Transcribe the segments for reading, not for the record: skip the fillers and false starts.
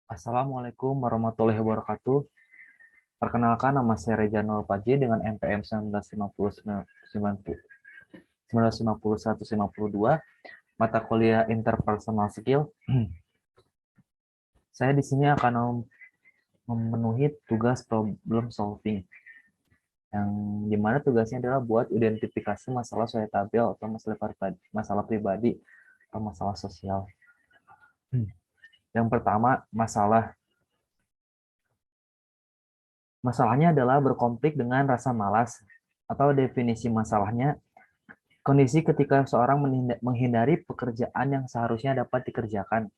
Assalamualaikum warahmatullahi wabarakatuh. Perkenalkan, nama saya Rejanul Paji dengan NPM 1951-92, mata kuliah Interpersonal Skill. Saya di sini akan memenuhi tugas problem solving, yang dimana tugasnya adalah buat identifikasi masalah societal atau masalah pribadi atau masalah sosial. Yang pertama, masalahnya adalah berkonflik dengan rasa malas, atau definisi masalahnya kondisi ketika seorang menghindari pekerjaan yang seharusnya dapat dikerjakan.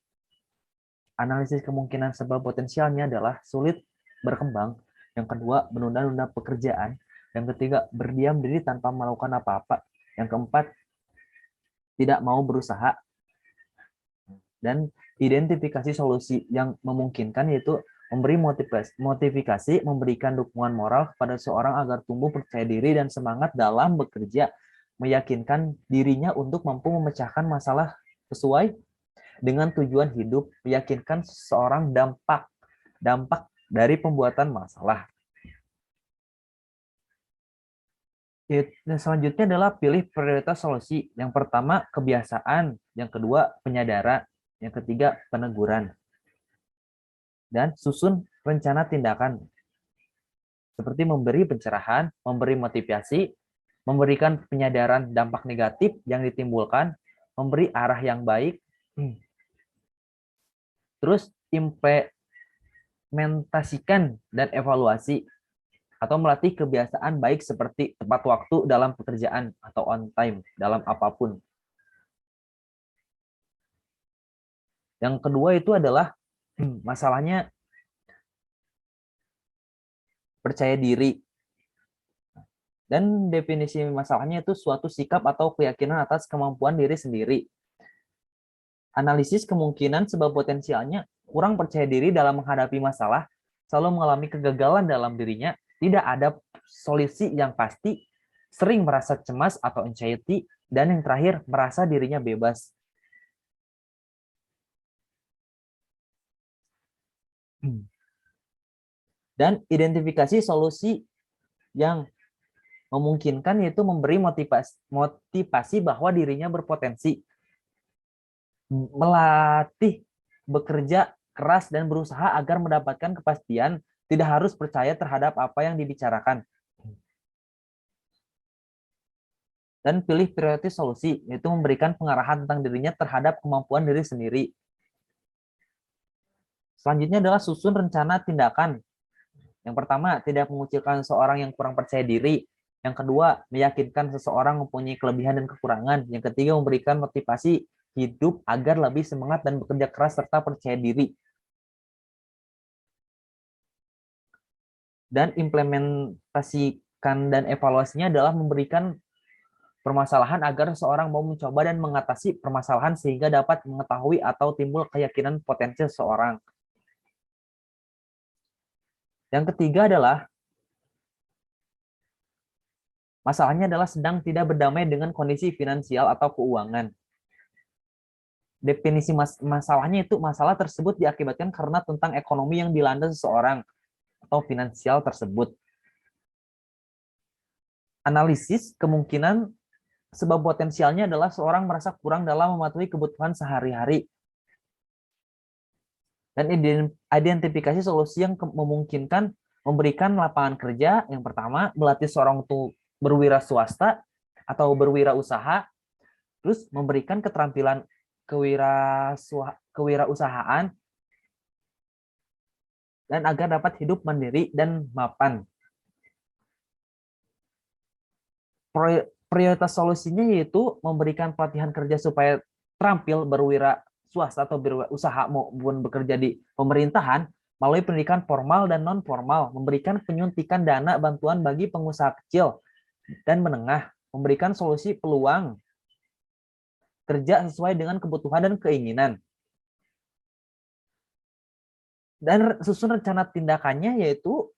Analisis kemungkinan sebab potensialnya adalah sulit berkembang. Yang kedua, menunda-nunda pekerjaan. Yang ketiga, berdiam diri tanpa melakukan apa-apa. Yang keempat, tidak mau berusaha. Dan identifikasi solusi yang memungkinkan yaitu memberi motivasi, memberikan dukungan moral kepada seorang agar tumbuh percaya diri dan semangat dalam bekerja, meyakinkan dirinya untuk mampu memecahkan masalah sesuai dengan tujuan hidup, meyakinkan seseorang dampak dari pembuatan masalah. Selanjutnya adalah pilih prioritas solusi. Yang pertama, kebiasaan. Yang kedua, penyadaran. Yang ketiga, peneguran. Dan susun rencana tindakan. Seperti memberi pencerahan, memberi motivasi, memberikan penyadaran dampak negatif yang ditimbulkan, memberi arah yang baik, terus implementasikan dan evaluasi, atau melatih kebiasaan baik seperti tepat waktu dalam pekerjaan atau on time dalam apapun. Yang kedua itu adalah masalahnya percaya diri. Dan definisi masalahnya itu suatu sikap atau keyakinan atas kemampuan diri sendiri. Analisis kemungkinan sebab potensialnya kurang percaya diri dalam menghadapi masalah, selalu mengalami kegagalan dalam dirinya, tidak ada solusi yang pasti, sering merasa cemas atau anxiety, dan yang terakhir merasa dirinya bebas. Dan identifikasi solusi yang memungkinkan yaitu memberi motivasi bahwa dirinya berpotensi, melatih bekerja keras dan berusaha agar mendapatkan kepastian, tidak harus percaya terhadap apa yang dibicarakan. Dan pilih prioritas solusi, yaitu memberikan pengarahan tentang dirinya terhadap kemampuan diri sendiri. Selanjutnya adalah susun rencana tindakan. Yang pertama, tidak mengucilkan seorang yang kurang percaya diri. Yang kedua, meyakinkan seseorang mempunyai kelebihan dan kekurangan. Yang ketiga, memberikan motivasi hidup agar lebih semangat dan bekerja keras serta percaya diri. Dan implementasikan dan evaluasinya adalah memberikan permasalahan agar seseorang mau mencoba dan mengatasi permasalahan sehingga dapat mengetahui atau timbul keyakinan potensi seseorang. Yang ketiga adalah masalahnya adalah sedang tidak berdamai dengan kondisi finansial atau keuangan. Definisi masalahnya itu masalah tersebut diakibatkan karena tentang ekonomi yang dilanda seseorang atau finansial tersebut. Analisis kemungkinan sebab potensialnya adalah seorang merasa kurang dalam mematuhi kebutuhan sehari-hari. Dan identifikasi solusi yang memungkinkan memberikan lapangan kerja. Yang pertama, melatih seorang untuk berwira swasta atau berwirausaha, terus memberikan keterampilan kewirausahaan dan agar dapat hidup mandiri dan mapan. Prioritas solusinya yaitu memberikan pelatihan kerja supaya terampil berwira swasta atau berusaha maupun bekerja di pemerintahan melalui pendidikan formal dan non formal, memberikan penyuntikan dana bantuan bagi pengusaha kecil dan menengah, memberikan solusi peluang kerja sesuai dengan kebutuhan dan keinginan. Dan susun rencana tindakannya yaitu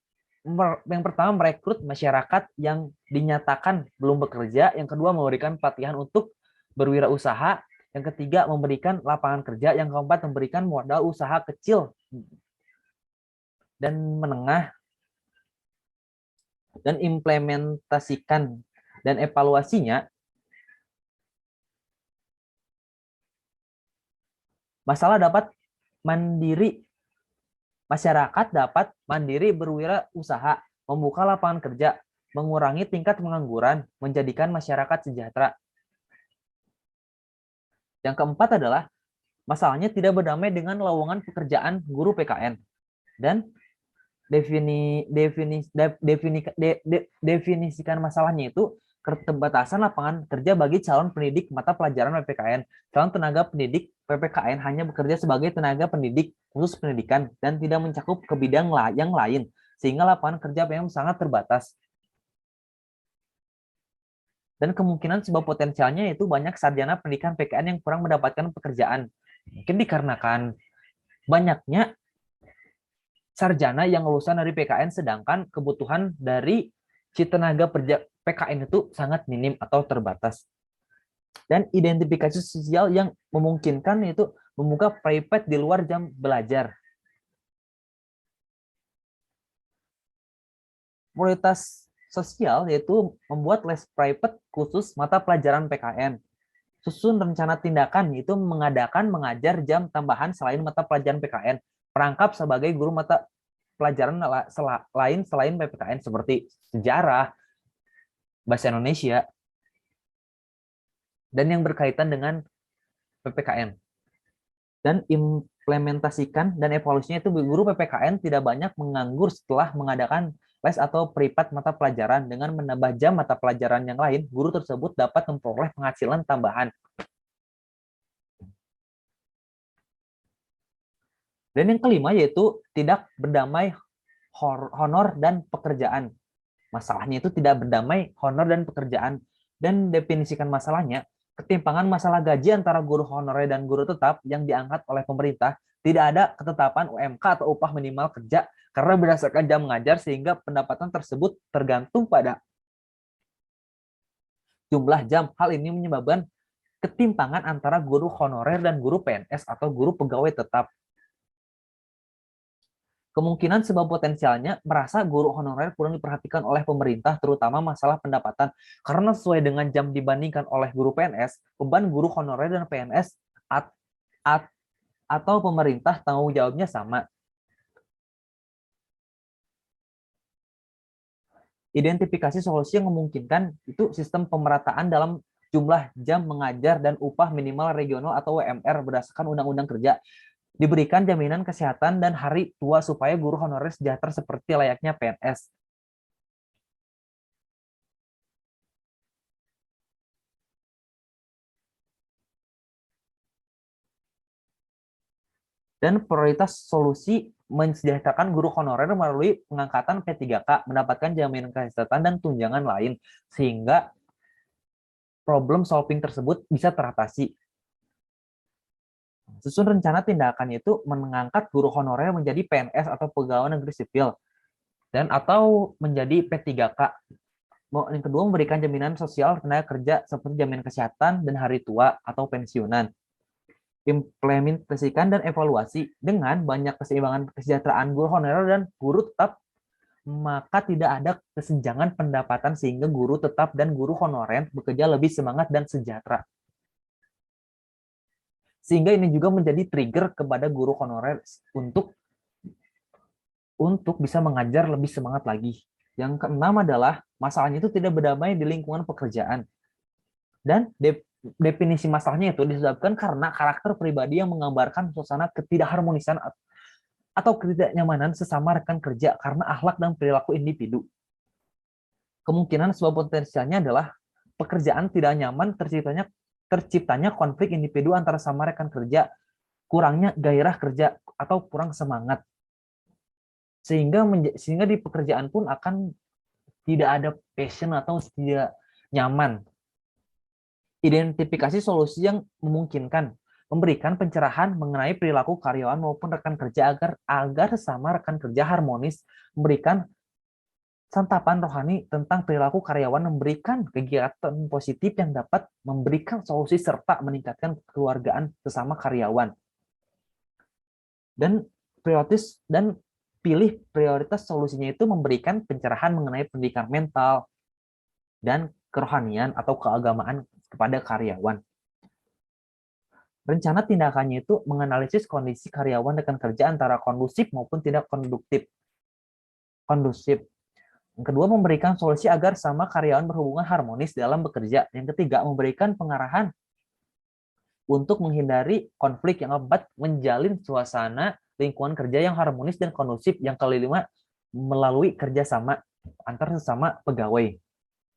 yang pertama merekrut masyarakat yang dinyatakan belum bekerja, yang kedua memberikan pelatihan untuk berwirausaha, yang ketiga memberikan lapangan kerja, yang keempat memberikan modal usaha kecil dan menengah, dan implementasikan dan evaluasinya, masyarakat dapat mandiri berwirausaha, membuka lapangan kerja, mengurangi tingkat pengangguran, menjadikan masyarakat sejahtera. Yang keempat adalah masalahnya tidak berdamai dengan lowongan pekerjaan guru PKN, dan definisikan masalahnya itu keterbatasan lapangan kerja bagi calon pendidik mata pelajaran PPKN. Calon tenaga pendidik PPKN hanya bekerja sebagai tenaga pendidik khusus pendidikan dan tidak mencakup ke bidang yang lain, sehingga lapangan kerja memang sangat terbatas. Dan kemungkinan sebab potensialnya itu banyak sarjana pendidikan PKN yang kurang mendapatkan pekerjaan. Mungkin dikarenakan banyaknya sarjana yang lulusan dari PKN, sedangkan kebutuhan dari si tenaga kerja PKN itu sangat minim atau terbatas. Dan identifikasi sosial yang memungkinkan itu membuka private di luar jam belajar. Prioritas sosial yaitu membuat les private khusus mata pelajaran PKN. Susun rencana tindakan itu mengadakan mengajar jam tambahan selain mata pelajaran PKN. Perangkap sebagai guru mata pelajaran lain selain PPKN seperti sejarah, bahasa Indonesia, dan yang berkaitan dengan PPKN. Dan implementasikan dan evaluasinya itu guru PPKN tidak banyak menganggur setelah mengadakan les atau privat mata pelajaran. Dengan menambah jam mata pelajaran yang lain, guru tersebut dapat memperoleh penghasilan tambahan. Dan yang kelima yaitu tidak berdamai honor dan pekerjaan. Masalahnya itu tidak berdamai honor dan pekerjaan. Dan definisikan masalahnya, ketimpangan masalah gaji antara guru honorer dan guru tetap yang diangkat oleh pemerintah. Tidak ada ketetapan UMK atau upah minimal kerja karena berdasarkan jam mengajar, sehingga pendapatan tersebut tergantung pada jumlah jam. Hal ini menyebabkan ketimpangan antara guru honorer dan guru PNS atau guru pegawai tetap. Kemungkinan sebab potensialnya merasa guru honorer kurang diperhatikan oleh pemerintah, terutama masalah pendapatan. Karena sesuai dengan jam dibandingkan oleh guru PNS, beban guru honorer dan PNS atau pemerintah tanggung jawabnya sama. Identifikasi solusi yang memungkinkan itu sistem pemerataan dalam jumlah jam mengajar dan upah minimal regional atau UMR berdasarkan Undang-Undang Kerja. Diberikan jaminan kesehatan dan hari tua supaya guru honorer sejahtera seperti layaknya PNS. Dan prioritas solusi mensejahterakan guru honorer melalui pengangkatan P3K, mendapatkan jaminan kesehatan dan tunjangan lain, sehingga problem solving tersebut bisa teratasi. Susun rencana tindakannya itu mengangkat guru honorer menjadi PNS atau pegawai negeri sipil, dan atau menjadi P3K. Yang kedua, memberikan jaminan sosial tenaga kerja seperti jaminan kesehatan dan hari tua atau pensiunan. Implementasikan dan evaluasi dengan banyak keseimbangan kesejahteraan guru honorer dan guru tetap, maka tidak ada kesenjangan pendapatan sehingga guru tetap dan guru honorer bekerja lebih semangat dan sejahtera. Sehingga ini juga menjadi trigger kepada guru honorer untuk bisa mengajar lebih semangat lagi. Yang keenam adalah masalahnya itu tidak berdamai di lingkungan pekerjaan. Dan definisi masalahnya itu disebabkan karena karakter pribadi yang menggambarkan suasana ketidakharmonisan atau ketidaknyamanan sesama rekan kerja karena akhlak dan perilaku individu. Kemungkinan sebab potensialnya adalah pekerjaan tidak nyaman, terciptanya konflik individu antara sama rekan kerja, kurangnya gairah kerja atau kurang semangat. Sehingga di pekerjaan pun akan tidak ada passion atau tidak nyaman. Identifikasi solusi yang memungkinkan, memberikan pencerahan mengenai perilaku karyawan maupun rekan kerja agar sesama rekan kerja harmonis, memberikan santapan rohani tentang perilaku karyawan, memberikan kegiatan positif yang dapat memberikan solusi serta meningkatkan kekeluargaan sesama karyawan. Dan prioritas dan pilih prioritas solusinya itu memberikan pencerahan mengenai pendidikan mental dan kerohanian atau keagamaan kepada karyawan. Rencana tindakannya itu menganalisis kondisi karyawan rekan kerja antara kondusif maupun tidak kondusif. Yang kedua, memberikan solusi agar sama karyawan berhubungan harmonis dalam bekerja. Yang ketiga, memberikan pengarahan untuk menghindari konflik. Yang keempat, menjalin suasana lingkungan kerja yang harmonis dan kondusif. Yang kelima, melalui kerjasama antar sesama pegawai.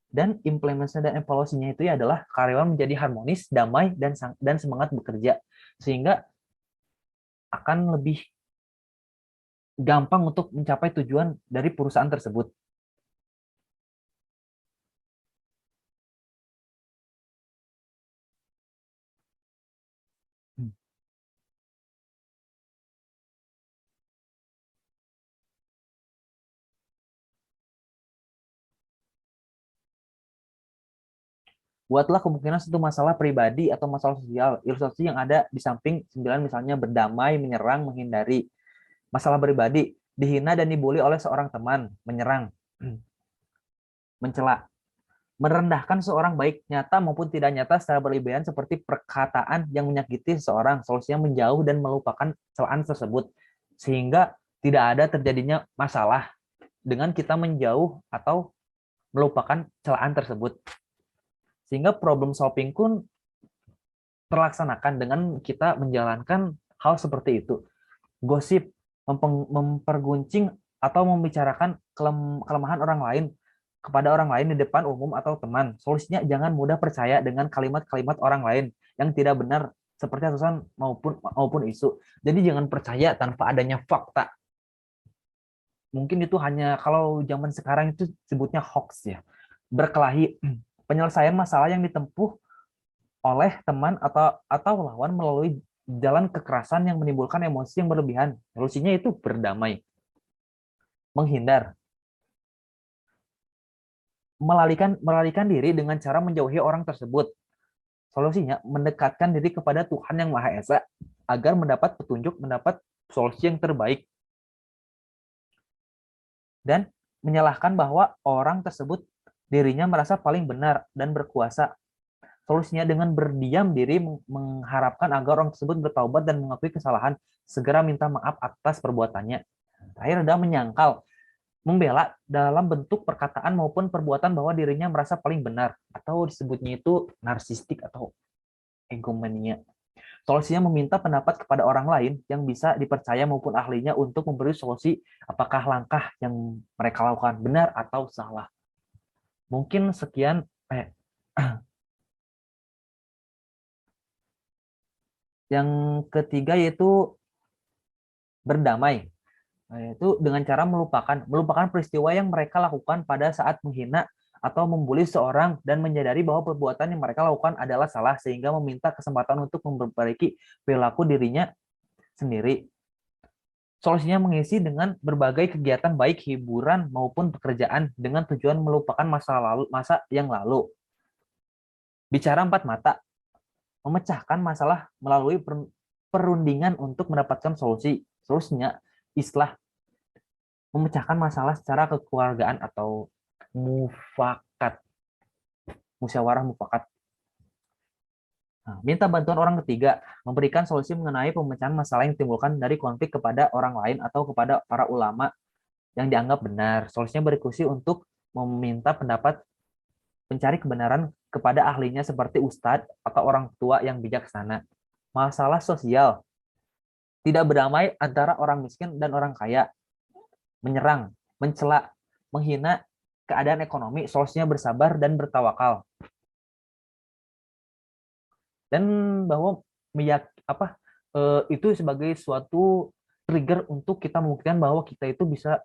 Dan implementasi dan evaluasinya itu adalah karyawan menjadi harmonis, damai, dan semangat bekerja. Sehingga akan lebih gampang untuk mencapai tujuan dari perusahaan tersebut. Buatlah kemungkinan satu masalah pribadi atau masalah sosial, ilustrasi yang ada di samping 9 misalnya berdamai, menyerang, menghindari. Masalah pribadi, dihina dan dibully oleh seorang teman, menyerang, mencela, merendahkan seorang baik nyata maupun tidak nyata secara berlebihan seperti perkataan yang menyakiti seseorang, solusinya menjauh dan melupakan celaan tersebut sehingga tidak ada terjadinya masalah dengan kita menjauh atau melupakan celaan tersebut. Sehingga problem solving pun terlaksanakan dengan kita menjalankan hal seperti itu. Gosip, memperguncing atau membicarakan kelemahan orang lain kepada orang lain di depan umum atau teman. Solusinya jangan mudah percaya dengan kalimat-kalimat orang lain yang tidak benar seperti asuhan maupun isu. Jadi jangan percaya tanpa adanya fakta. Mungkin itu hanya kalau zaman sekarang itu sebutnya hoax ya. Berkelahi, penyelesaian masalah yang ditempuh oleh teman atau lawan melalui jalan kekerasan yang menimbulkan emosi yang berlebihan. Solusinya itu berdamai. Menghindar, melarikan diri dengan cara menjauhi orang tersebut. Solusinya mendekatkan diri kepada Tuhan yang Maha Esa agar mendapat petunjuk, mendapat solusi yang terbaik. Dan menyalahkan bahwa orang tersebut dirinya merasa paling benar dan berkuasa. Solusinya dengan berdiam diri mengharapkan agar orang tersebut bertaubat dan mengakui kesalahan, segera minta maaf atas perbuatannya. Terakhir ada menyangkal, membela dalam bentuk perkataan maupun perbuatan bahwa dirinya merasa paling benar, atau disebutnya itu narsistik atau egomania. Solusinya meminta pendapat kepada orang lain yang bisa dipercaya maupun ahlinya untuk memberi solusi apakah langkah yang mereka lakukan benar atau salah. Mungkin sekian. Yang ketiga yaitu berdamai. Itu dengan cara melupakan peristiwa yang mereka lakukan pada saat menghina atau membuli seorang dan menyadari bahwa perbuatan yang mereka lakukan adalah salah sehingga meminta kesempatan untuk memperbaiki perilaku dirinya sendiri. Solusinya mengisi dengan berbagai kegiatan baik hiburan maupun pekerjaan dengan tujuan melupakan masa yang lalu. Bicara empat mata, memecahkan masalah melalui perundingan untuk mendapatkan solusi. Solusinya islah, memecahkan masalah secara kekeluargaan atau mufakat, musyawarah mufakat. Nah, minta bantuan orang ketiga, memberikan solusi mengenai pemecahan masalah yang ditimbulkan dari konflik kepada orang lain atau kepada para ulama yang dianggap benar. Solusinya berdiskusi untuk meminta pendapat pencari kebenaran kepada ahlinya seperti ustadz atau orang tua yang bijaksana. Masalah sosial, tidak berdamai antara orang miskin dan orang kaya, menyerang, mencela, menghina keadaan ekonomi, solusinya bersabar dan bertawakal. Dan bahwa itu sebagai suatu trigger untuk kita membuktikan bahwa kita itu bisa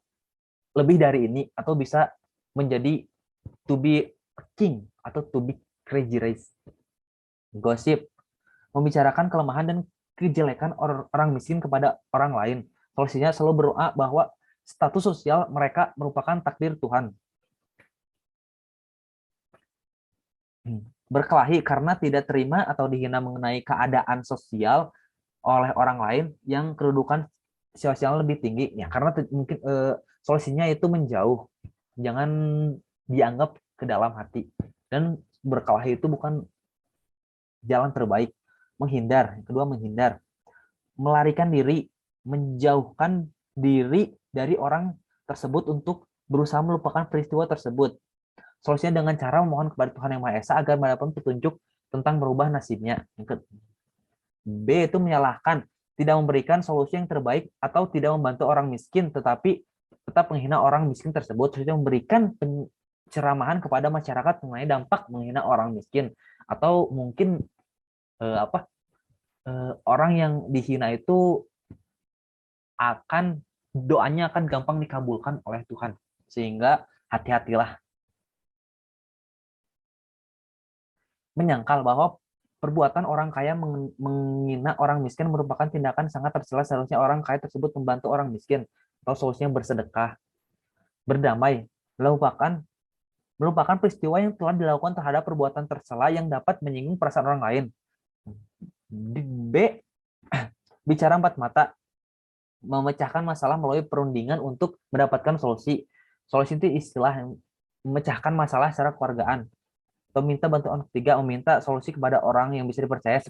lebih dari ini atau bisa menjadi to be king atau to be crazy race. Gosip, membicarakan kelemahan dan kejelekan orang miskin kepada orang lain. Solusinya selalu berdoa bahwa status sosial mereka merupakan takdir Tuhan. Berkelahi karena tidak terima atau dihina mengenai keadaan sosial oleh orang lain yang kedudukan sosial lebih tinggi ya, karena mungkin solusinya itu menjauh, jangan dianggap ke dalam hati, dan berkelahi itu bukan jalan terbaik. Menghindar, yang kedua menghindar, melarikan diri, menjauhkan diri dari orang tersebut untuk berusaha melupakan peristiwa tersebut. Solusinya dengan cara memohon kepada Tuhan Yang Maha Esa agar mendapat petunjuk tentang merubah nasibnya. B itu menyalahkan, tidak memberikan solusi yang terbaik atau tidak membantu orang miskin, tetapi tetap menghina orang miskin tersebut. Solusinya memberikan penceramahan kepada masyarakat mengenai dampak menghina orang miskin, atau mungkin orang yang dihina itu akan doanya akan gampang dikabulkan oleh Tuhan, sehingga hati-hatilah. Menyangkal bahwa perbuatan orang kaya menghina orang miskin merupakan tindakan sangat tercela. Seharusnya orang kaya tersebut membantu orang miskin, atau solusinya bersedekah. Berdamai, melupakan merupakan peristiwa yang telah dilakukan terhadap perbuatan tercela yang dapat menyinggung perasaan orang lain. B. Bicara empat mata, memecahkan masalah melalui perundingan untuk mendapatkan solusi. Solusi itu istilah yang memecahkan masalah secara keluargaan. Meminta bantuan ketiga, meminta solusi kepada orang yang bisa dipercaya,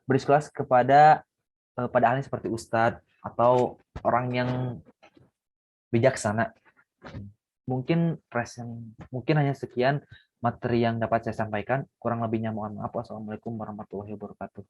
beriskelas kepada pada ahli seperti ustadz atau orang yang bijaksana. Mungkin hanya sekian materi yang dapat saya sampaikan. Kurang lebihnya mohon maaf. Wassalamualaikum warahmatullahi wabarakatuh.